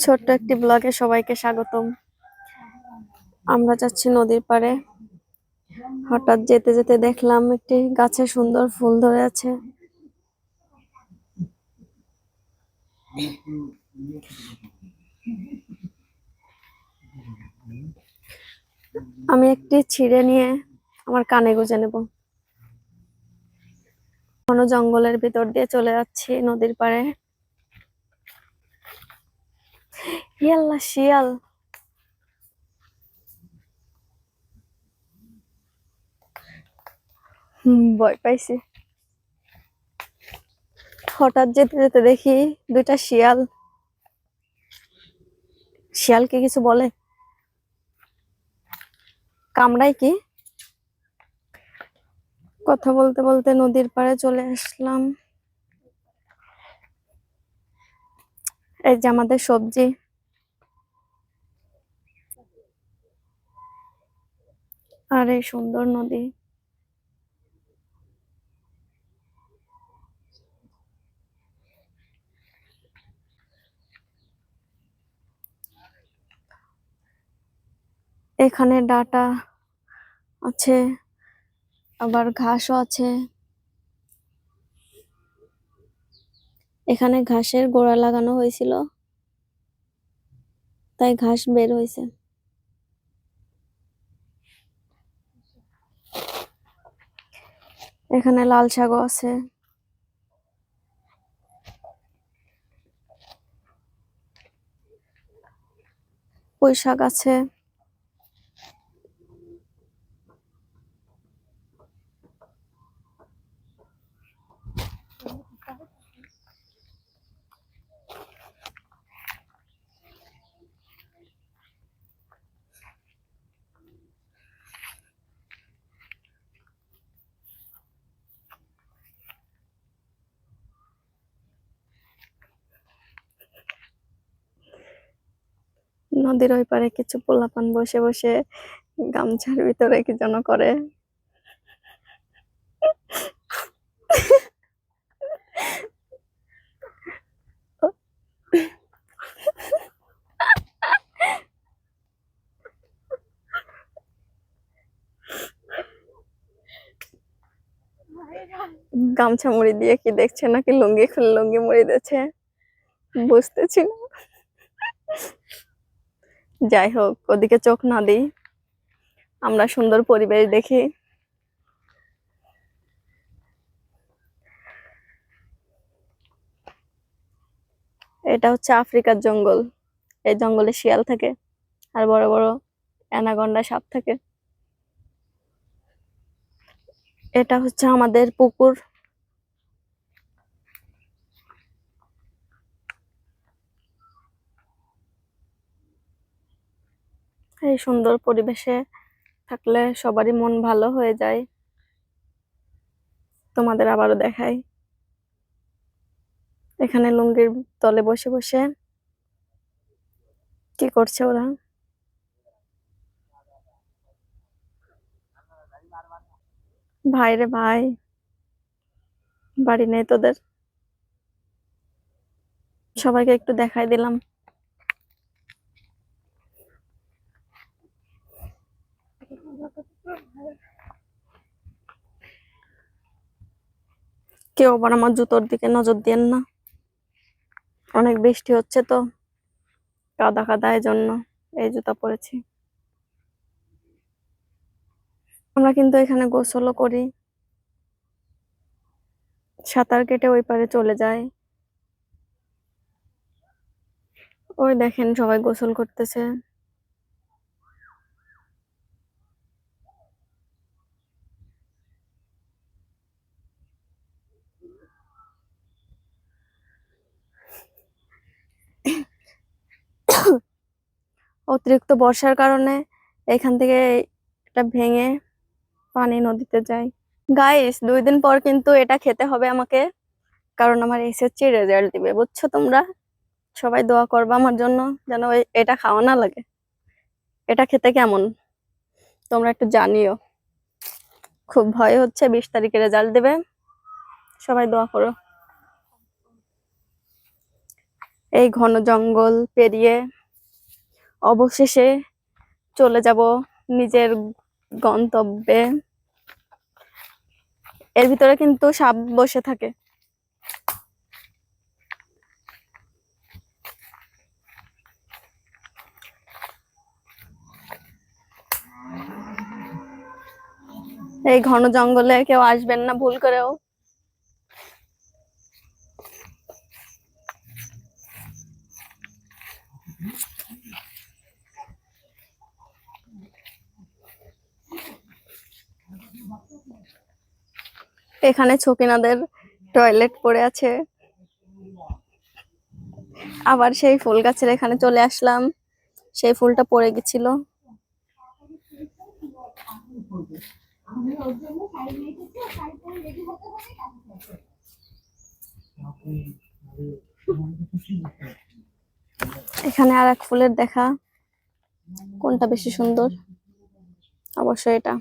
ছোট্ট একটি ব্লগে সবাইকে স্বাগতম। আমরা যাচ্ছি নদীর পাড়ে। হঠাৎ যেতে যেতে দেখলাম একটি গাছে সুন্দর ফুল ধরে আছে। আমি একটি ছিঁড়ে নিয়ে আমার কানে গুঁজে নেব। ঘন জঙ্গলের ভিতর দিয়ে চলে যাচ্ছি নদীর পাড়ে। ইয়াল্লা শিয়াল! ভয় পাইছি। হঠাৎ যেতে যেতে দেখি দুইটা শিয়াল। শিয়ালকে কিছু বলে? কামড়ায় কি? কথা বলতে বলতে নদীর পাড়ে চলে আসলাম। এই যে আমাদের সবজি। আর এই সুন্দর নদী। এখানে ডাটা আছে, আবার ঘাসও আছে। এখানে ঘাসের গোড়া লাগানো হয়েছিল, তাই ঘাস বের হয়েছে। এখানে লাল শাকও আছে। পুঁই শাক আছে। নদীর ওই পারে কিছু পোলাপান বসে বসে গামছার ভিতরে কি যেন করে। গামছা মুড়ি দিয়ে কি দেখছে, নাকি লুঙ্গি খুলে লুঙ্গি মুড়ি দিচ্ছে, বুঝতেছি না। যাই হোক, ওদিকে চোখ না দিই, আমরা সুন্দর পরিবেশ দেখি। এটা হচ্ছে আফ্রিকার জঙ্গল। এই জঙ্গলে শিয়াল থাকে আর বড় বড় অ্যানাকোন্ডা সাপ থাকে। এটা হচ্ছে আমাদের পুকুর। এই সুন্দর পরিবেশে থাকলে সবারই মন ভালো হয়ে যায়। তোমাদের আবারও দেখাই, এখানে লুঙ্গির তলে বসে বসে কি করছে ওরা। ভাই রে ভাই, বাড়ি নেই তোদের? সবাইকে একটু দেখাই দিলাম। কেউ আবার আমার জুতোর দিকে নজর দিয়েন না, অনেক বৃষ্টি হচ্ছে তো, কাদা কাদা, এই জন্য এই জুতা পরেছি। আমরা কিন্তু এখানে গোসলও করি, সাঁতার কেটে ওই পারে চলে যায়। ওই দেখেন সবাই গোসল করতেছে। অতিরিক্ত বর্ষার কারণে এখান থেকে এটা ভেঙে পানি নদীতে যায়। গাইস, 2 দিন পর কিন্তু এটা খেতে হবে আমাকে, কারণ আমার এসএসসি রেজাল্ট দিবে, বুঝছো তোমরা? সবাই দোয়া করবা আমার জন্য, যেন এটা খাওয়া না লাগে। এটা খেতে কেমন তোমরা একটু জানিও। খুব ভয় হচ্ছে, 20 তারিখে রেজাল্ট দেবে, সবাই দোয়া করো। এই ঘন জঙ্গল পেরিয়ে অবশেষে চলে যাব নিজের গন্তব্যে। এর ভিতরে কিন্তু সাপ বসে থাকে। এই ঘন জঙ্গলে কেউ আসবেন না ভুল করেও। এখানে ছকিনাদের টয়লেট পড়ে আছে। আবার সেই ফুল গাছের এখানে চলে আসলাম, সেই ফুলটা পড়ে গেছিল। এখানে আর এক ফুলের দেখা, কোনটা বেশি সুন্দর? অবশ্যই এটা।